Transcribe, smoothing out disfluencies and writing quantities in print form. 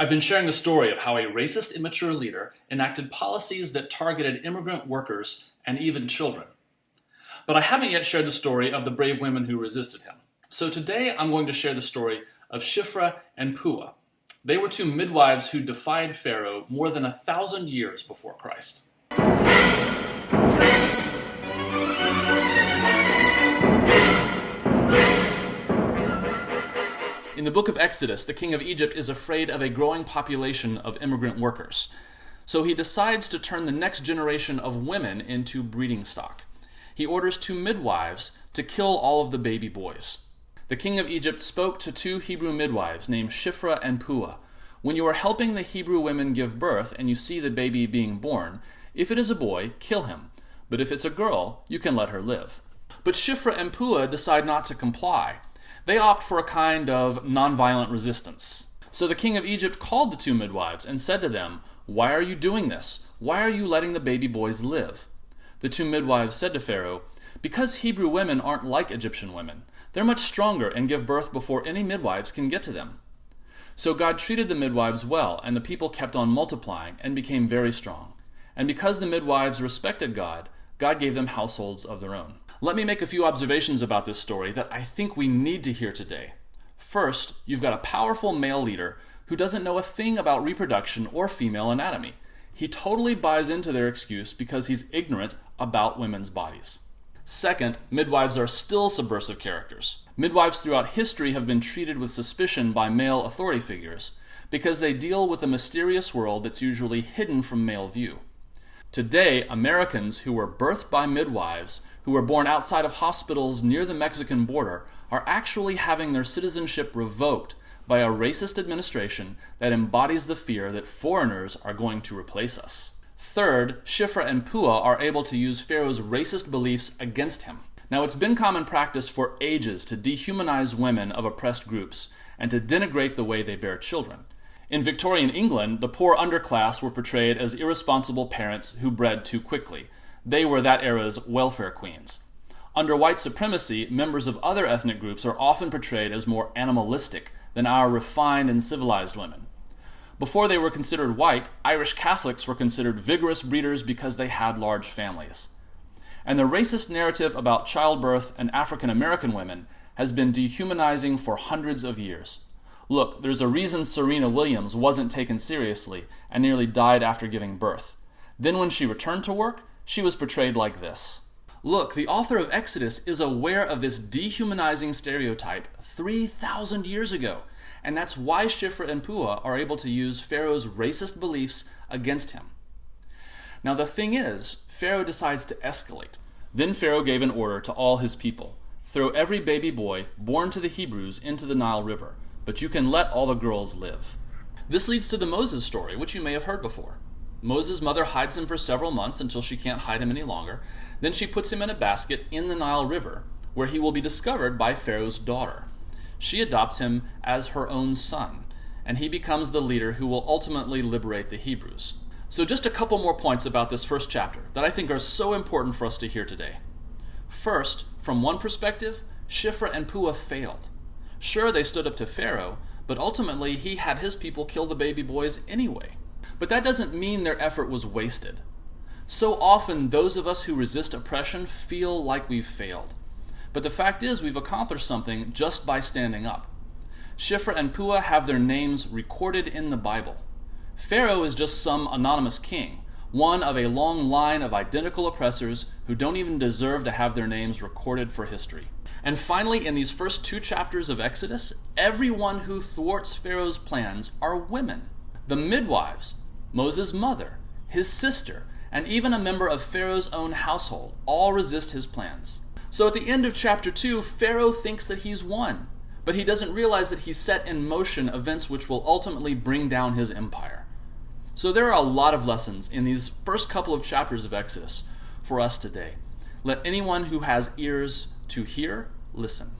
I've been sharing the story of how a racist, immature leader enacted policies that targeted immigrant workers and even children. But I haven't yet shared the story of the brave women who resisted him. So today I'm going to share the story of Shiphrah and Puah. They were two midwives who defied Pharaoh more than 1,000 years before Christ. In the book of Exodus, the king of Egypt is afraid of a growing population of immigrant workers. So he decides to turn the next generation of women into breeding stock. He orders two midwives to kill all of the baby boys. The king of Egypt spoke to two Hebrew midwives named Shiphrah and Puah. When you are helping the Hebrew women give birth and you see the baby being born, if it is a boy, kill him. But if it's a girl, you can let her live. But Shiphrah and Puah decide not to comply. They opt for a kind of nonviolent resistance. So the king of Egypt called the two midwives and said to them, "Why are you doing this? Why are you letting the baby boys live?" The two midwives said to Pharaoh, "Because Hebrew women aren't like Egyptian women. They're much stronger and give birth before any midwives can get to them." So God treated the midwives well, and the people kept on multiplying and became very strong. And because the midwives respected God, God gave them households of their own. Let me make a few observations about this story that I think we need to hear today. First, you've got a powerful male leader who doesn't know a thing about reproduction or female anatomy. He totally buys into their excuse because he's ignorant about women's bodies. Second, midwives are still subversive characters. Midwives throughout history have been treated with suspicion by male authority figures because they deal with a mysterious world that's usually hidden from male view. Today, Americans who were birthed by midwives, who were born outside of hospitals near the Mexican border, are actually having their citizenship revoked by a racist administration that embodies the fear that foreigners are going to replace us. Third, Shiphrah and Puah are able to use Pharaoh's racist beliefs against him. Now, it's been common practice for ages to dehumanize women of oppressed groups and to denigrate the way they bear children. In Victorian England, the poor underclass were portrayed as irresponsible parents who bred too quickly. They were that era's welfare queens. Under white supremacy, members of other ethnic groups are often portrayed as more animalistic than our refined and civilized women. Before they were considered white, Irish Catholics were considered vigorous breeders because they had large families. And the racist narrative about childbirth and African American women has been dehumanizing for hundreds of years. Look, there's a reason Serena Williams wasn't taken seriously and nearly died after giving birth. Then when she returned to work, she was portrayed like this. Look, the author of Exodus is aware of this dehumanizing stereotype 3,000 years ago, and that's why Shiphrah and Puah are able to use Pharaoh's racist beliefs against him. Now the thing is, Pharaoh decides to escalate. Then Pharaoh gave an order to all his people: throw every baby boy born to the Hebrews into the Nile River, but you can let all the girls live. This leads to the Moses story, which you may have heard before. Moses' mother hides him for several months until she can't hide him any longer. Then she puts him in a basket in the Nile River, where he will be discovered by Pharaoh's daughter. She adopts him as her own son, and he becomes the leader who will ultimately liberate the Hebrews. So just a couple more points about this first chapter that I think are so important for us to hear today. First, from one perspective, Shiphrah and Puah failed. Sure, they stood up to Pharaoh, but ultimately he had his people kill the baby boys anyway. But that doesn't mean their effort was wasted. So often, those of us who resist oppression feel like we've failed. But the fact is, we've accomplished something just by standing up. Shiphrah and Puah have their names recorded in the Bible. Pharaoh is just some anonymous king, one of a long line of identical oppressors who don't even deserve to have their names recorded for history. And finally, in these first 2 chapters of Exodus, everyone who thwarts Pharaoh's plans are women. The midwives, Moses' mother, his sister, and even a member of Pharaoh's own household all resist his plans. So at the end of chapter 2, Pharaoh thinks that he's won, but he doesn't realize that he's set in motion events which will ultimately bring down his empire. So there are a lot of lessons in these first couple of chapters of Exodus for us today. Let anyone who has ears to hear, listen.